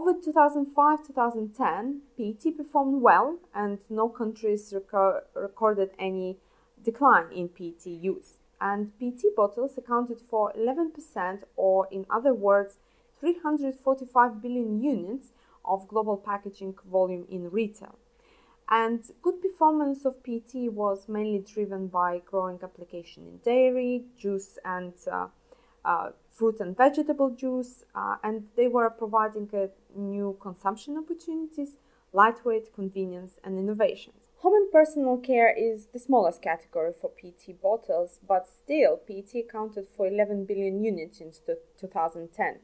Over 2005-2010, PET performed well and no countries recorded any decline in PET use. And PET bottles accounted for 11%, or in other words, 345 billion units of global packaging volume in retail. And good performance of PET was mainly driven by growing application in dairy, juice and fruit and vegetable juice, and they were providing new consumption opportunities, lightweight, convenience and innovations. Home and personal care is the smallest category for PET bottles, but still PET accounted for 11 billion units in 2010.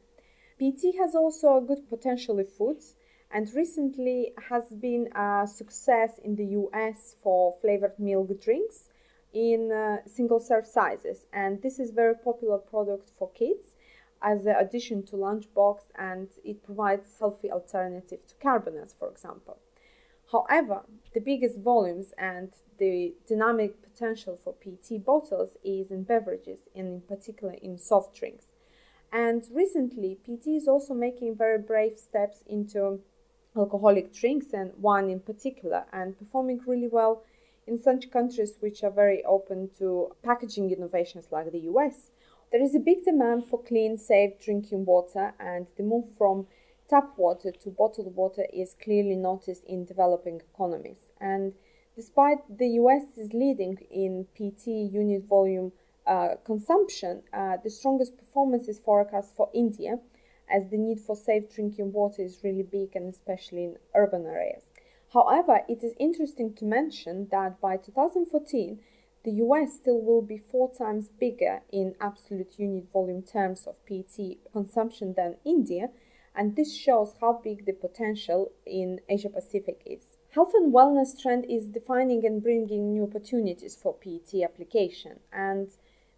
PET has also a good potential in foods, and recently has been a success in the US for flavored milk drinks in single-serve sizes, and this is a very popular product for kids as an addition to lunchbox, and it provides healthy alternative to carbonates, for example. However, the biggest volumes and the dynamic potential for PET bottles is in beverages, and in particular in soft drinks. And recently, PET is also making very brave steps into alcoholic drinks and wine in particular, and performing really well in such countries which are very open to packaging innovations like the US. There is a big demand for clean, safe drinking water, and the move from tap water to bottled water is clearly noticed in developing economies. And despite the US is leading in PET unit volume consumption, the strongest performance is forecast for India, as the need for safe drinking water is really big, and especially in urban areas. However, it is interesting to mention that by 2014, the US still will be 4 times bigger in absolute unit volume terms of PET consumption than India, and this shows how big the potential in Asia Pacific is. Health and wellness trend is defining and bringing new opportunities for PET application, and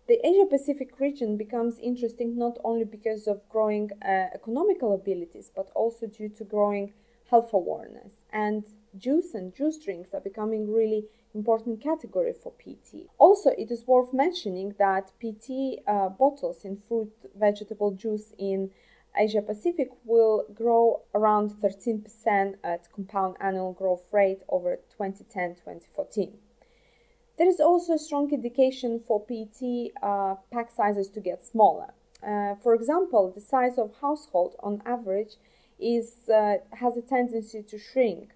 the Asia Pacific region becomes interesting not only because of growing economical abilities, but also due to growing health awareness. And juice and juice drinks are becoming really important category for PET. Also, it is worth mentioning that PET bottles in fruit vegetable juice in Asia Pacific will grow around 13% at compound annual growth rate over 2010-2014. There is also a strong indication for PET pack sizes to get smaller. For example, the size of household on average has a tendency to shrink,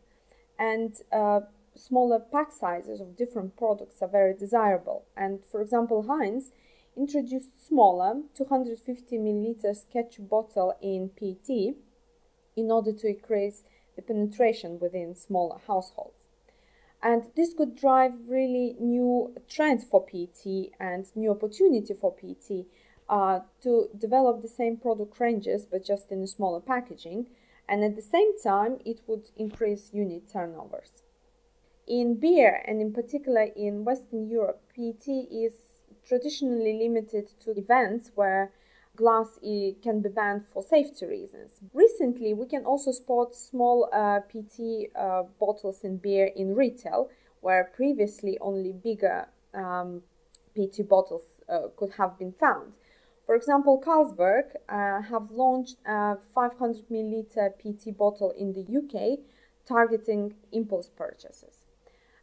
and smaller pack sizes of different products are very desirable. And for example, Heinz introduced smaller 250 milliliters ketchup bottle in PET in order to increase the penetration within smaller households. And this could drive really new trends for PET and new opportunity for PET to develop the same product ranges but just in a smaller packaging, and at the same time it would increase unit turnovers. In beer, and in particular in Western Europe, PET is traditionally limited to events where glass can be banned for safety reasons. Recently, we can also spot small PET bottles in beer in retail, where previously only bigger PET bottles could have been found. For example, Carlsberg have launched a 500 milliliter PET bottle in the UK, targeting impulse purchases.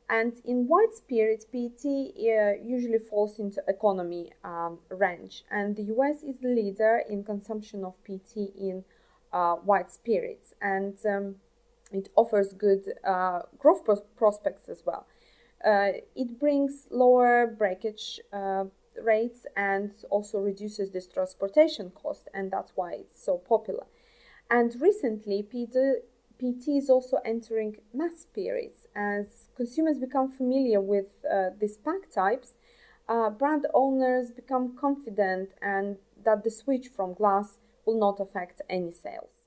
And in white spirits, PET usually falls into economy range, and the US is the leader in consumption of PET in white spirits, and it offers good growth prospects as well. It brings lower breakage rates and also reduces this transportation cost, and that's why it's so popular. And recently, PET is also entering mass spirits. As consumers become familiar with these pack types, brand owners become confident and that the switch from glass will not affect any sales.